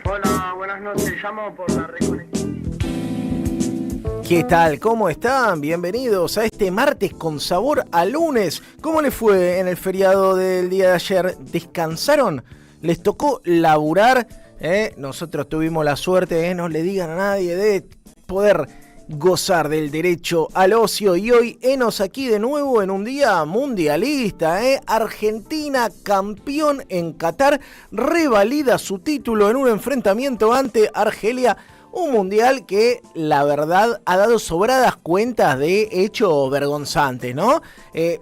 Hola, buenas noches. Llamo por la reconexión. ¿Qué tal? ¿Cómo están? Bienvenidos a este martes con sabor a lunes. ¿Cómo les fue en el feriado del día de ayer? ¿Descansaron? ¿Les tocó laburar? Nosotros tuvimos la suerte, no le digan a nadie, de poder gozar del derecho al ocio. Y hoy enos aquí de nuevo en un día mundialista. Argentina, campeón en Qatar, revalida su título en un enfrentamiento ante Argelia. Un mundial que, la verdad, ha dado sobradas cuentas de hechos vergonzantes, ¿no?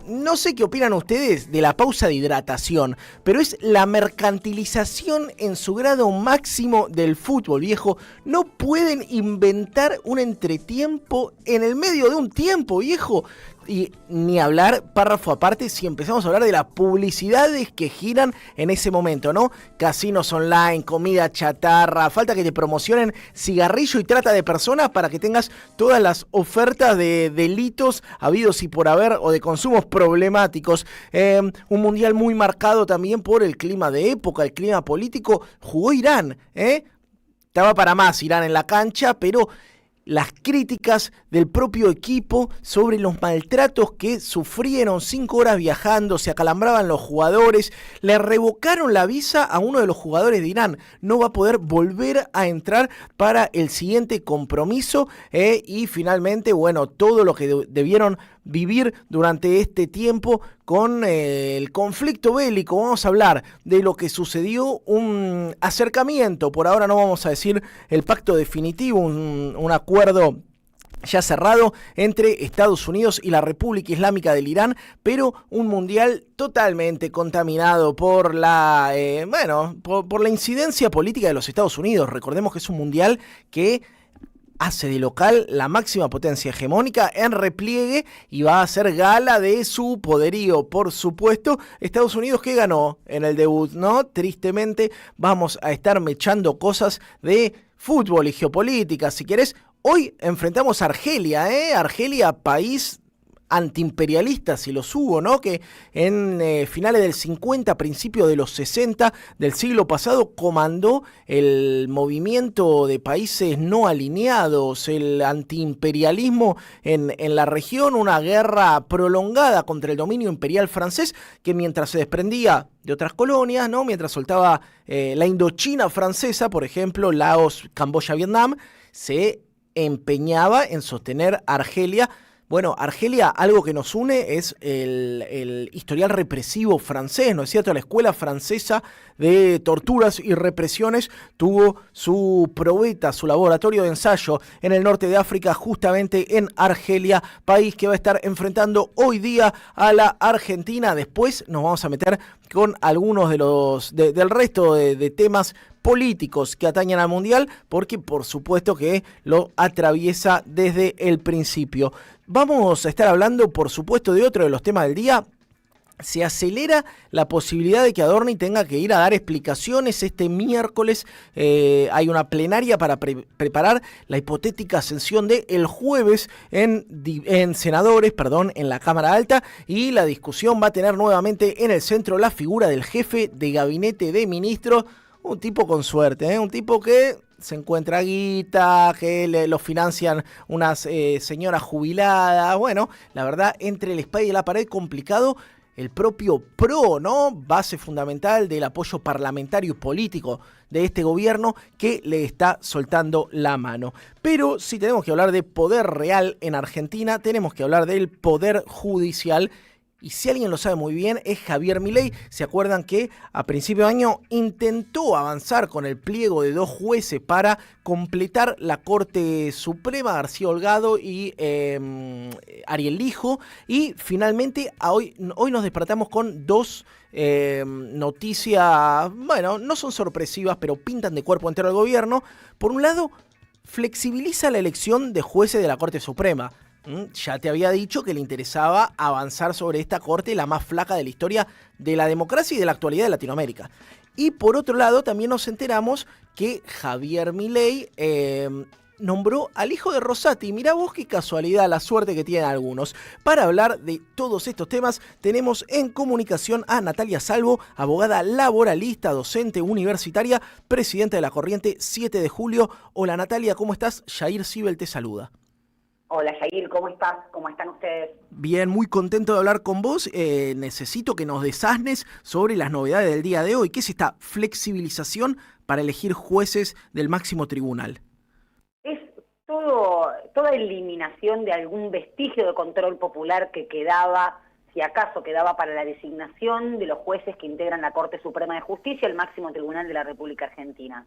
No sé qué opinan ustedes de la pausa de hidratación, pero es la mercantilización en su grado máximo del fútbol, viejo. No pueden inventar un entretiempo en el medio de un tiempo, viejo. Y ni hablar, párrafo aparte, si empezamos a hablar de las publicidades que giran en ese momento, ¿no? Casinos online, comida chatarra, falta que te promocionen cigarrillo y trata de personas para que tengas todas las ofertas de delitos habidos y por haber o de consumos problemáticos. Un mundial muy marcado también por el clima de época, el clima político. Jugó Irán, Estaba para más Irán en la cancha, pero las críticas del propio equipo sobre los maltratos que sufrieron, 5 horas viajando, se acalambraban los jugadores, le revocaron la visa a uno de los jugadores de Irán, no va a poder volver a entrar para el siguiente compromiso, y finalmente, bueno, todo lo que debieron vivir durante este tiempo con el conflicto bélico. Vamos a hablar de lo que sucedió, un acercamiento, por ahora no vamos a decir el pacto definitivo, un acuerdo ya cerrado entre Estados Unidos y la República Islámica del Irán, pero un mundial totalmente contaminado por la por la incidencia política de los Estados Unidos. Recordemos que es un mundial que hace de local la máxima potencia hegemónica en repliegue y va a hacer gala de su poderío. Por supuesto, Estados Unidos que ganó en el debut, ¿no? Tristemente vamos a estar mechando cosas de fútbol y geopolítica, si querés. Hoy enfrentamos a Argelia, Argelia, país antiimperialistas, si los hubo, ¿no? Que en finales del 50, principios de los 60 del siglo pasado comandó el movimiento de países no alineados, el antiimperialismo en la región, una guerra prolongada contra el dominio imperial francés que mientras se desprendía de otras colonias, ¿no? Mientras soltaba la Indochina francesa, por ejemplo, Laos, Camboya, Vietnam, se empeñaba en sostener a Argelia. Bueno, Argelia, algo que nos une es el historial represivo francés, ¿no es cierto? La escuela francesa de torturas y represiones tuvo su probeta, su laboratorio de ensayo en el norte de África, justamente en Argelia, país que va a estar enfrentando hoy día a la Argentina. Después nos vamos a meter con algunos de del resto de temas políticos que atañen al mundial, porque por supuesto que lo atraviesa desde el principio. Vamos a estar hablando, por supuesto, de otro de los temas del día. Se acelera la posibilidad de que Adorni tenga que ir a dar explicaciones este miércoles. Hay una plenaria para preparar la hipotética ascensión de el jueves en senadores, en la Cámara Alta, y la discusión va a tener nuevamente en el centro la figura del jefe de gabinete de ministros. Un tipo con suerte, un tipo que se encuentra guita, que lo financian unas señoras jubiladas. Bueno, la verdad, entre el espada y la pared, complicado. El propio PRO, ¿no? Base fundamental del apoyo parlamentario y político de este gobierno, que le está soltando la mano. Pero si tenemos que hablar de poder real en Argentina, tenemos que hablar del poder judicial. Y si alguien lo sabe muy bien, es Javier Milei. ¿Se acuerdan que a principio de año intentó avanzar con el pliego de 2 jueces para completar la Corte Suprema, García Holgado y Ariel Lijo? Y finalmente hoy nos despertamos con 2 noticias, bueno, no son sorpresivas, pero pintan de cuerpo entero al gobierno. Por un lado, flexibiliza la elección de jueces de la Corte Suprema. Ya te había dicho que le interesaba avanzar sobre esta corte, la más flaca de la historia de la democracia y de la actualidad de Latinoamérica. Y por otro lado, también nos enteramos que Javier Milei nombró al hijo de Rosati. Mirá vos qué casualidad, la suerte que tienen algunos. Para hablar de todos estos temas, tenemos en comunicación a Natalia Salvo, abogada laboralista, docente universitaria, presidenta de la Corriente 7 de Julio. Hola Natalia, ¿cómo estás? Yair Sibel te saluda. Hola Yair, ¿cómo estás? ¿Cómo están ustedes? Bien, muy contento de hablar con vos. Necesito que nos desasnes sobre las novedades del día de hoy. ¿Qué es esta flexibilización para elegir jueces del máximo tribunal? Es toda eliminación de algún vestigio de control popular que quedaba, si acaso quedaba, para la designación de los jueces que integran la Corte Suprema de Justicia, el máximo tribunal de la República Argentina.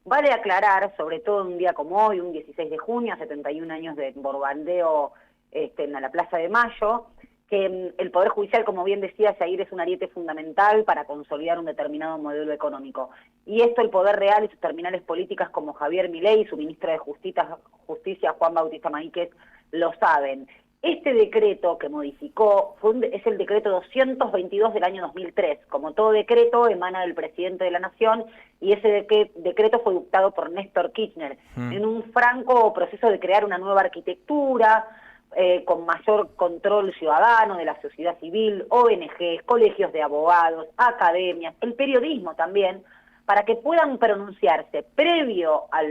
Vale aclarar, sobre todo un día como hoy, un 16 de junio, 71 años de bombardeo en la Plaza de Mayo, que el Poder Judicial, como bien decía Yair, es un ariete fundamental para consolidar un determinado modelo económico. Y esto el Poder Real y sus terminales políticas como Javier Milei y su ministro de Justicia Juan Bautista Maíquez lo saben. Este decreto que modificó es el decreto 222 del año 2003. Como todo decreto, emana del presidente de la Nación y ese decreto fue dictado por Néstor Kirchner en un franco proceso de crear una nueva arquitectura, con mayor control ciudadano de la sociedad civil, ONGs, colegios de abogados, academias, el periodismo también, para que puedan pronunciarse previo a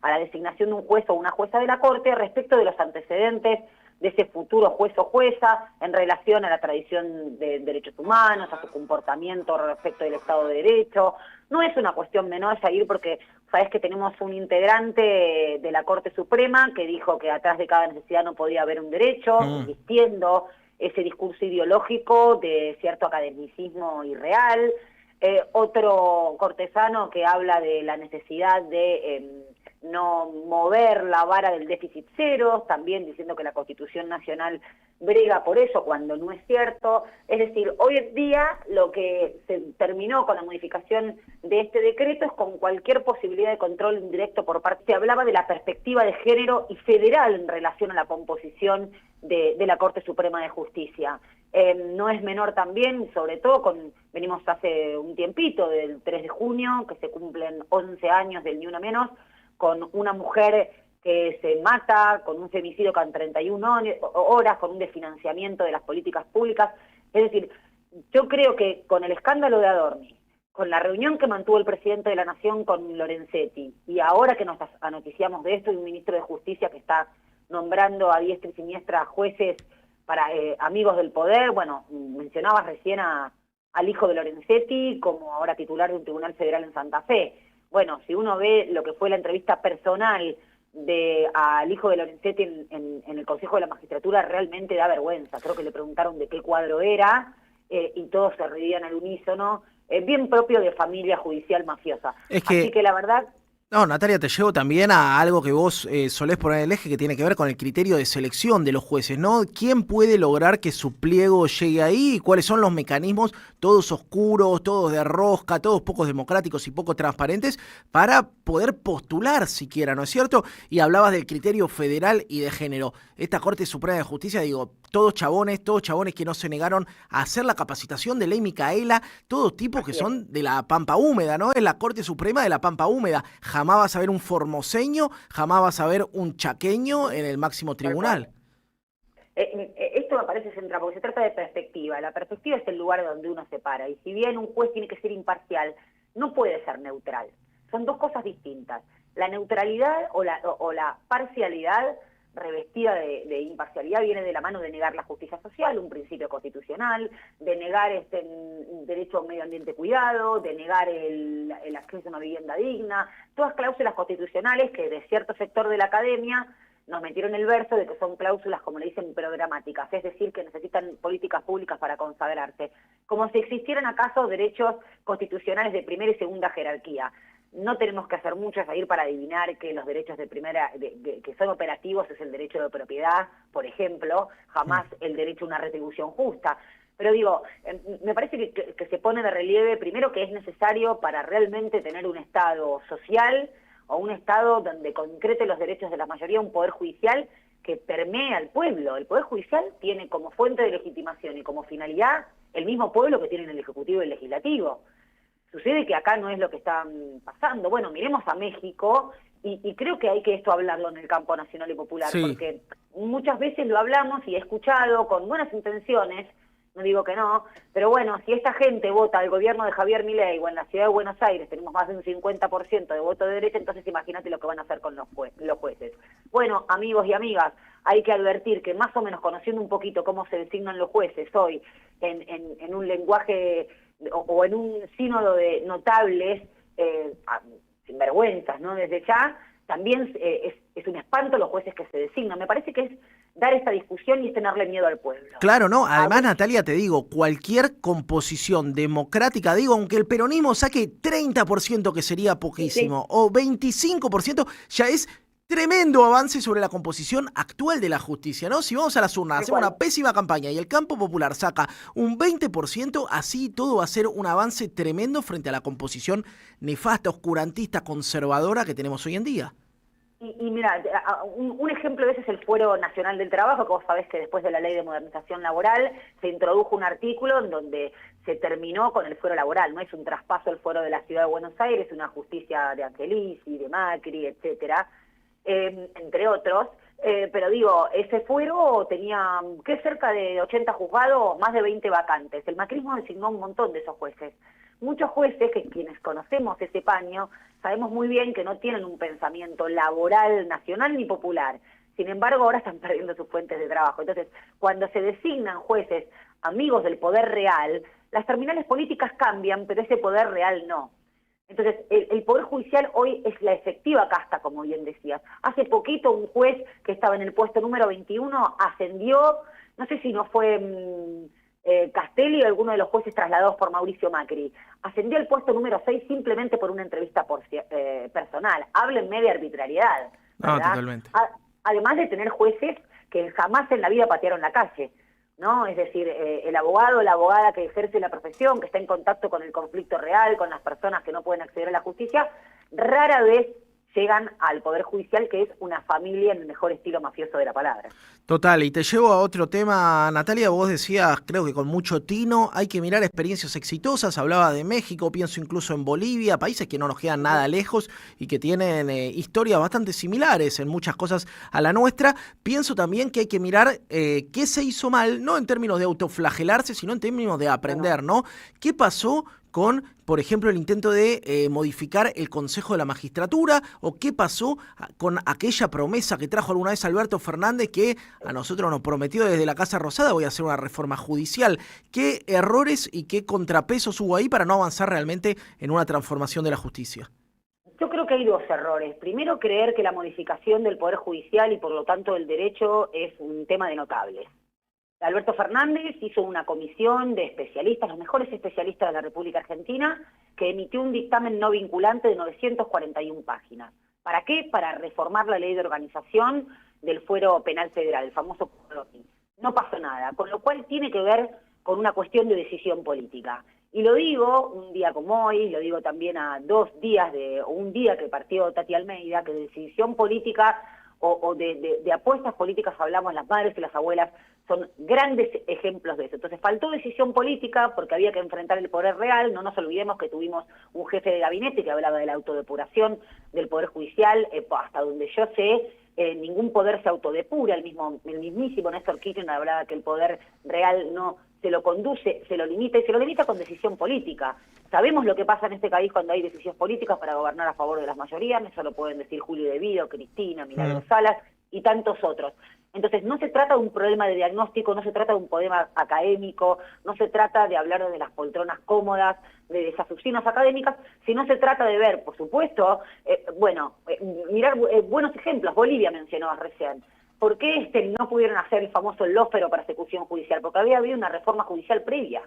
la designación de un juez o una jueza de la Corte respecto de los antecedentes de ese futuro juez o jueza en relación a la tradición de derechos humanos, a su comportamiento respecto del Estado de Derecho. No es una cuestión menor, Jair, porque sabes que tenemos un integrante de la Corte Suprema que dijo que atrás de cada necesidad no podía haber un derecho, insistiendo ese discurso ideológico de cierto academicismo irreal. Otro cortesano que habla de la necesidad de no mover la vara del déficit cero, también diciendo que la Constitución Nacional brega por eso, cuando no es cierto. Es decir, hoy en día lo que se terminó con la modificación de este decreto es con cualquier posibilidad de control indirecto por parte. Se hablaba de la perspectiva de género y federal en relación a la composición de la Corte Suprema de Justicia. No es menor también, sobre todo venimos hace un tiempito, del 3 de junio, que se cumplen 11 años del Ni Una Menos, con una mujer que se mata, con un femicidio con 31 horas, con un desfinanciamiento de las políticas públicas. Es decir, yo creo que con el escándalo de Adorni, con la reunión que mantuvo el presidente de la Nación con Lorenzetti, y ahora que nos anoticiamos de esto, y un ministro de Justicia que está nombrando a diestra y siniestra jueces para amigos del poder, bueno, mencionabas recién al hijo de Lorenzetti como ahora titular de un tribunal federal en Santa Fe. Bueno, si uno ve lo que fue la entrevista personal al hijo de Lorenzetti en el Consejo de la Magistratura, realmente da vergüenza. Creo que le preguntaron de qué cuadro era y todos se reían al unísono, bien propio de familia judicial mafiosa. Así que la verdad... No, Natalia, te llevo también a algo que vos solés poner en el eje, que tiene que ver con el criterio de selección de los jueces, ¿no? ¿Quién puede lograr que su pliego llegue ahí? ¿Cuáles son los mecanismos, todos oscuros, todos de rosca, todos pocos democráticos y poco transparentes, para poder postular siquiera, ¿no es cierto? Y hablabas del criterio federal y de género. Esta Corte Suprema de Justicia, digo, todos chabones que no se negaron a hacer la capacitación de ley Micaela, todos tipos que son de la Pampa Húmeda, ¿no? Es la Corte Suprema de la Pampa Húmeda. Jamás vas a ver un formoseño, jamás vas a ver un chaqueño en el máximo tribunal. Esto me parece central, porque se trata de perspectiva. La perspectiva es el lugar donde uno se para, y si bien un juez tiene que ser imparcial, no puede ser neutral. Son dos cosas distintas. La neutralidad o la parcialidad revestida de imparcialidad viene de la mano de negar la justicia social, un principio constitucional, de negar derecho a un medio ambiente cuidado, de negar el acceso a una vivienda digna, todas cláusulas constitucionales que de cierto sector de la academia nos metieron el verso de que son cláusulas, como le dicen, programáticas, es decir, que necesitan políticas públicas para consagrarse, como si existieran acaso derechos constitucionales de primera y segunda jerarquía. No tenemos que hacer mucho a ir para adivinar que los derechos de primera, que son operativos, es el derecho de propiedad, por ejemplo, jamás el derecho a una retribución justa. Pero digo, me parece que se pone de relieve, primero, que es necesario para realmente tener un Estado social o un Estado donde concrete los derechos de la mayoría, un Poder Judicial que permee al pueblo. El Poder Judicial tiene como fuente de legitimación y como finalidad el mismo pueblo que tienen el Ejecutivo y el Legislativo. Sucede que acá no es lo que está pasando. Bueno, miremos a México, y creo que hay que esto hablarlo en el campo nacional y popular, Sí. porque muchas veces lo hablamos y he escuchado con buenas intenciones, no digo que no, pero bueno, si esta gente vota al gobierno de Javier Milei o en la ciudad de Buenos Aires tenemos más de un 50% de voto de derecha, entonces imagínate lo que van a hacer con los jueces. Bueno, amigos y amigas, hay que advertir que más o menos conociendo un poquito cómo se designan los jueces hoy en un lenguaje o en un sínodo de notables, sinvergüenzas, ¿no? Desde ya, también es un espanto los jueces que se designan. Me parece que es dar esta discusión y es tenerle miedo al pueblo. Claro, no, además Natalia, te digo, cualquier composición democrática, digo, aunque el peronismo saque 30%, que sería poquísimo, Sí. o 25%, ya es tremendo avance sobre la composición actual de la justicia, ¿no? Si vamos a las urnas, hacemos una pésima campaña y el campo popular saca un 20%, así todo va a ser un avance tremendo frente a la composición nefasta, oscurantista, conservadora que tenemos hoy en día. Y mira, un ejemplo de ese es el Fuero Nacional del Trabajo, que vos sabés que después de la Ley de Modernización Laboral se introdujo un artículo en donde se terminó con el fuero laboral, no es un traspaso del fuero de la Ciudad de Buenos Aires, una justicia de Angelici, de Macri, etcétera, entre otros, pero digo, ese fuero tenía cerca de 80 juzgados, más de 20 vacantes. El macrismo designó un montón de esos jueces. Muchos jueces, que quienes conocemos ese paño, sabemos muy bien que no tienen un pensamiento laboral, nacional ni popular. Sin embargo, ahora están perdiendo sus fuentes de trabajo. Entonces, cuando se designan jueces amigos del poder real, las terminales políticas cambian, pero ese poder real no. Entonces, el Poder Judicial hoy es la efectiva casta, como bien decías. Hace poquito un juez que estaba en el puesto número 21 ascendió, no sé si no fue Castelli o alguno de los jueces trasladados por Mauricio Macri, ascendió al puesto número 6 simplemente por una entrevista personal. Háblenme de arbitrariedad, ¿verdad? No, totalmente. Además de tener jueces que jamás en la vida patearon la calle, ¿no? Es decir, el abogado o la abogada que ejerce la profesión, que está en contacto con el conflicto real, con las personas que no pueden acceder a la justicia, rara vez llegan al Poder Judicial, que es una familia en el mejor estilo mafioso de la palabra. Total, y te llevo a otro tema, Natalia, vos decías, creo que con mucho tino, hay que mirar experiencias exitosas, hablaba de México, pienso incluso en Bolivia, países que no nos quedan nada lejos y que tienen historias bastante similares en muchas cosas a la nuestra. Pienso también que hay que mirar qué se hizo mal, no en términos de autoflagelarse, sino en términos de aprender, ¿no? ¿Qué pasó con, por ejemplo, el intento de modificar el Consejo de la Magistratura, o qué pasó con aquella promesa que trajo alguna vez Alberto Fernández, que a nosotros nos prometió desde la Casa Rosada, voy a hacer una reforma judicial? ¿Qué errores y qué contrapesos hubo ahí para no avanzar realmente en una transformación de la justicia? Yo creo que hay dos errores. Primero, creer que la modificación del Poder Judicial y por lo tanto del derecho es un tema de notables. Alberto Fernández hizo una comisión de especialistas, los mejores especialistas de la República Argentina, que emitió un dictamen no vinculante de 941 páginas. ¿Para qué? Para reformar la ley de organización del Fuero Penal Federal, el famoso PORONI. No pasó nada, con lo cual tiene que ver con una cuestión de decisión política. Y lo digo un día como hoy, lo digo también a 2 días o un día que partió Tati Almeida, que de decisión política o de apuestas políticas hablamos las madres y las abuelas, son grandes ejemplos de eso. Entonces faltó decisión política porque había que enfrentar el poder real. No nos olvidemos que tuvimos un jefe de gabinete que hablaba de la autodepuración del Poder Judicial, hasta donde yo sé, ningún poder se autodepura. El mismísimo Néstor Kirchner hablaba que el poder real no se lo conduce, se lo limita, y se lo limita con decisión política. Sabemos lo que pasa en este país cuando hay decisiones políticas para gobernar a favor de las mayorías, eso lo pueden decir Julio De Vido, Cristina, Milagros Salas y tantos otros. Entonces no se trata de un problema de diagnóstico, no se trata de un problema académico, no se trata de hablar de las poltronas cómodas, de esas oficinas académicas, sino se trata de ver, por supuesto, mirar buenos ejemplos. Bolivia mencionabas recién. ¿Por qué no pudieron hacer el famoso lawfare o persecución judicial? Porque había habido una reforma judicial previa.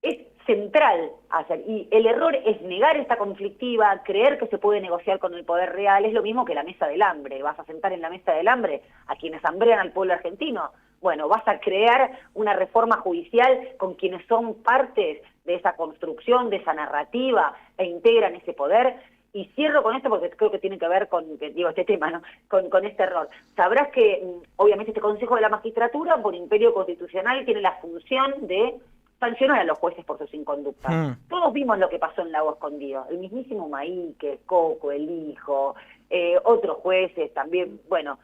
Es central hacer, y el error es negar esta conflictiva, creer que se puede negociar con el poder real. Es lo mismo que la mesa del hambre. ¿Vas a sentar en la mesa del hambre a quienes hambrean al pueblo argentino? Bueno, vas a crear una reforma judicial con quienes son partes de esa construcción, de esa narrativa, e integran ese poder. Y cierro con esto porque creo que tiene que ver con este tema, ¿no? Con este error. Sabrás que, obviamente, este Consejo de la Magistratura, por imperio constitucional, tiene la función de sancionar a los jueces por sus inconductas. Todos vimos lo que pasó en Lago Escondido, el mismísimo Maíque, Coco, el hijo, otros jueces también, bueno,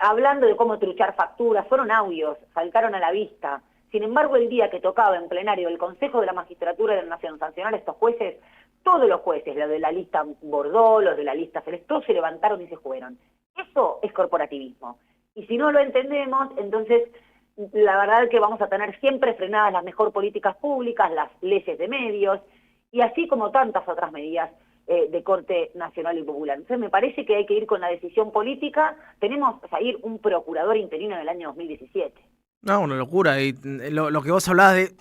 hablando de cómo truchar facturas, fueron audios, saltaron a la vista. Sin embargo, el día que tocaba en plenario el Consejo de la Magistratura de la Nación sancionar a estos jueces, todos los jueces, los de la lista Bordó, los de la lista Celeste, todos se levantaron y se fueron. Eso es corporativismo. Y si no lo entendemos, entonces la verdad es que vamos a tener siempre frenadas las mejores políticas públicas, las leyes de medios, y así como tantas otras medidas de corte nacional y popular. Entonces me parece que hay que ir con la decisión política. Tenemos a ir un procurador interino en el año 2017. No, una locura. Y lo que vos hablabas de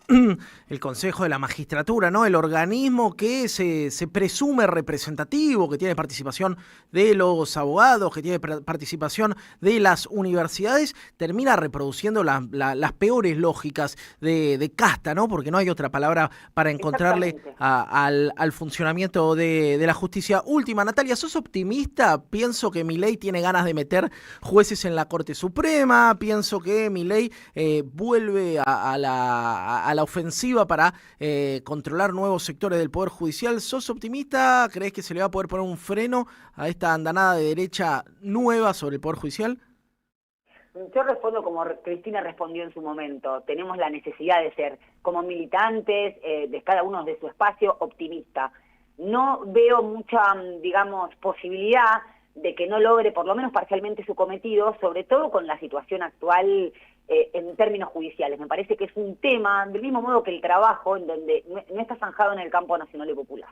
el Consejo de la Magistratura, ¿no? El organismo que se presume representativo, que tiene participación de los abogados, que tiene participación de las universidades, termina reproduciendo las peores lógicas de casta, ¿no? Porque no hay otra palabra para encontrarle al funcionamiento de la justicia. Última, Natalia, ¿sos optimista? Pienso que Milei tiene ganas de meter jueces en la Corte Suprema, pienso que Milei vuelve a la ofensiva para controlar nuevos sectores del Poder Judicial. ¿Sos optimista? ¿Crees que se le va a poder poner un freno a esta andanada de derecha nueva sobre el Poder Judicial? Yo respondo como Cristina respondió en su momento. Tenemos la necesidad de ser, como militantes, de cada uno de su espacio, optimista. No veo mucha, digamos, posibilidad de que no logre por lo menos parcialmente su cometido, sobre todo con la situación actual en términos judiciales. Me parece que es un tema, del mismo modo que el trabajo, en donde no está zanjado en el campo nacional y popular.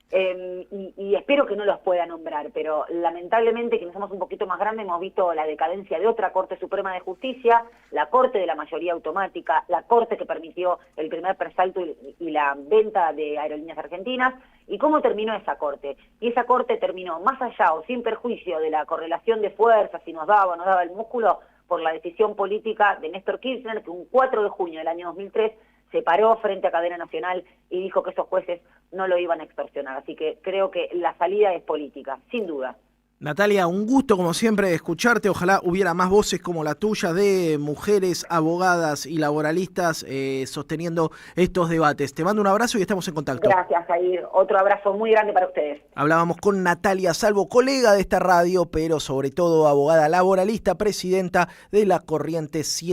Y espero que no los pueda nombrar, pero lamentablemente quienes somos un poquito más grandes hemos visto la decadencia de otra Corte Suprema de Justicia, la Corte de la mayoría automática, la Corte que permitió el primer presalto y la venta de Aerolíneas Argentinas, y cómo terminó esa Corte. Y esa Corte terminó, más allá o sin perjuicio de la correlación de fuerzas, si nos daba o no daba el músculo, por la decisión política de Néstor Kirchner, que un 4 de junio del año 2003 se paró frente a Cadena Nacional y dijo que esos jueces no lo iban a extorsionar. Así que creo que la salida es política, sin duda. Natalia, un gusto como siempre escucharte. Ojalá hubiera más voces como la tuya de mujeres abogadas y laboralistas sosteniendo estos debates. Te mando un abrazo y estamos en contacto. Gracias, Jair. Otro abrazo muy grande para ustedes. Hablábamos con Natalia Salvo, colega de esta radio, pero sobre todo abogada laboralista, presidenta de la Corriente 7.